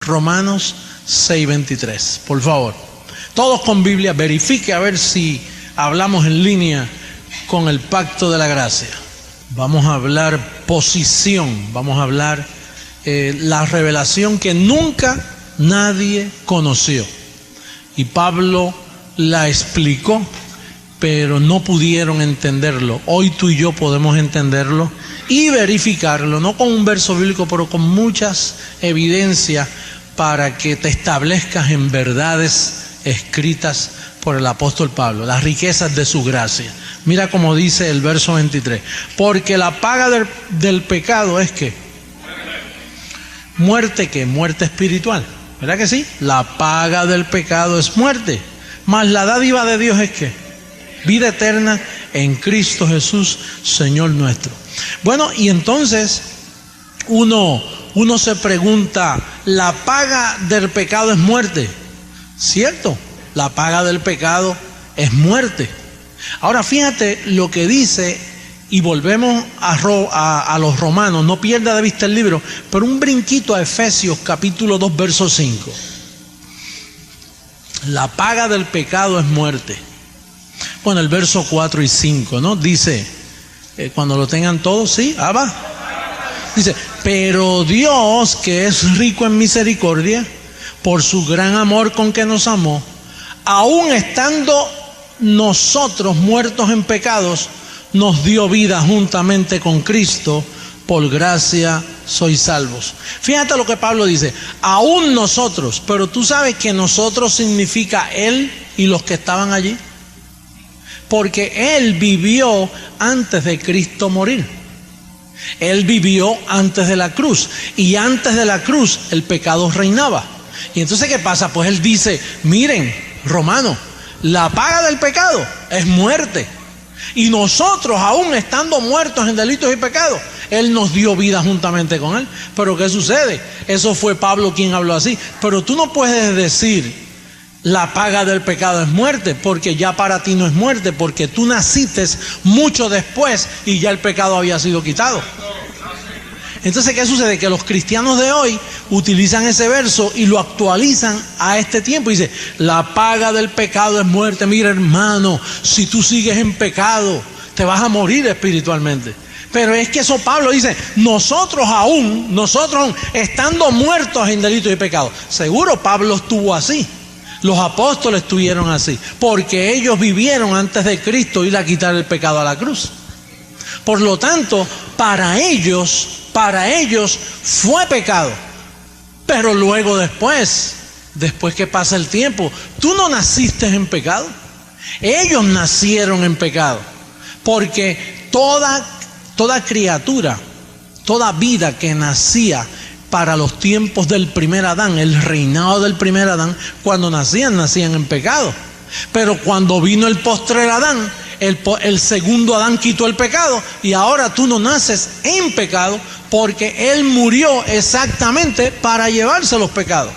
Romanos 6:23, por favor. Todos con Biblia, verifique a ver si hablamos en línea con el pacto de la gracia. Vamos a hablar posición, vamos a hablar la revelación que nunca nadie conoció. Y Pablo la explicó, pero no pudieron entenderlo. Hoy tú y yo podemos entenderlo y verificarlo, no con un verso bíblico, pero con muchas evidencias para que te establezcas en verdades escritas por el apóstol Pablo, las riquezas de su gracia. Mira cómo dice el verso 23. Porque la paga del pecado es ¿qué? Muerte, ¿qué? Muerte espiritual. ¿Verdad que sí? La paga del pecado es muerte. Mas la dádiva de Dios es ¿qué? Vida eterna en Cristo Jesús, Señor nuestro. Bueno, y entonces uno se pregunta, ¿la paga del pecado es muerte? ¿Cierto? La paga del pecado es muerte. Ahora fíjate lo que dice, y volvemos a los Romanos, no pierda de vista el libro, pero un brinquito a Efesios capítulo 2 verso 5. La paga del pecado es muerte. Bueno, el verso 4 y 5, ¿no? Dice, cuando lo tengan todos, ¿sí? Va. Dice, pero Dios, que es rico en misericordia, por su gran amor con que nos amó, aun estando nosotros muertos en pecados, nos dio vida juntamente con Cristo, por gracia sois salvos. Fíjate lo que Pablo dice, aún nosotros, pero tú sabes que nosotros significa Él y los que estaban allí, porque Él vivió antes de Cristo morir. Él vivió antes de la cruz, y antes de la cruz el pecado reinaba. Y entonces ¿qué pasa? Pues Él dice, miren, Romanos, la paga del pecado es muerte. Y nosotros, aún estando muertos en delitos y pecados, Él nos dio vida juntamente con Él. Pero ¿qué sucede? Eso fue Pablo quien habló así. Pero tú no puedes decir, la paga del pecado es muerte, porque ya para ti no es muerte, porque tú naciste mucho después y ya el pecado había sido quitado. Entonces, ¿qué sucede? Que los cristianos de hoy utilizan ese verso y lo actualizan a este tiempo. Y dice, la paga del pecado es muerte. Mira, hermano, si tú sigues en pecado, te vas a morir espiritualmente. Pero es que eso Pablo dice, nosotros aún, estando muertos en delitos y pecados. Seguro Pablo estuvo así. Los apóstoles estuvieron así, porque ellos vivieron antes de Cristo ir a quitar el pecado a la cruz. Por lo tanto, para ellos fue pecado. Pero luego después que pasa el tiempo, tú no naciste en pecado. Ellos nacieron en pecado. Porque toda criatura, toda vida que nacía para los tiempos del primer Adán, el reinado del primer Adán, cuando nacían en pecado. Pero cuando vino el postrer Adán, el segundo Adán quitó el pecado, y ahora tú no naces en pecado, porque Él murió exactamente para llevarse los pecados.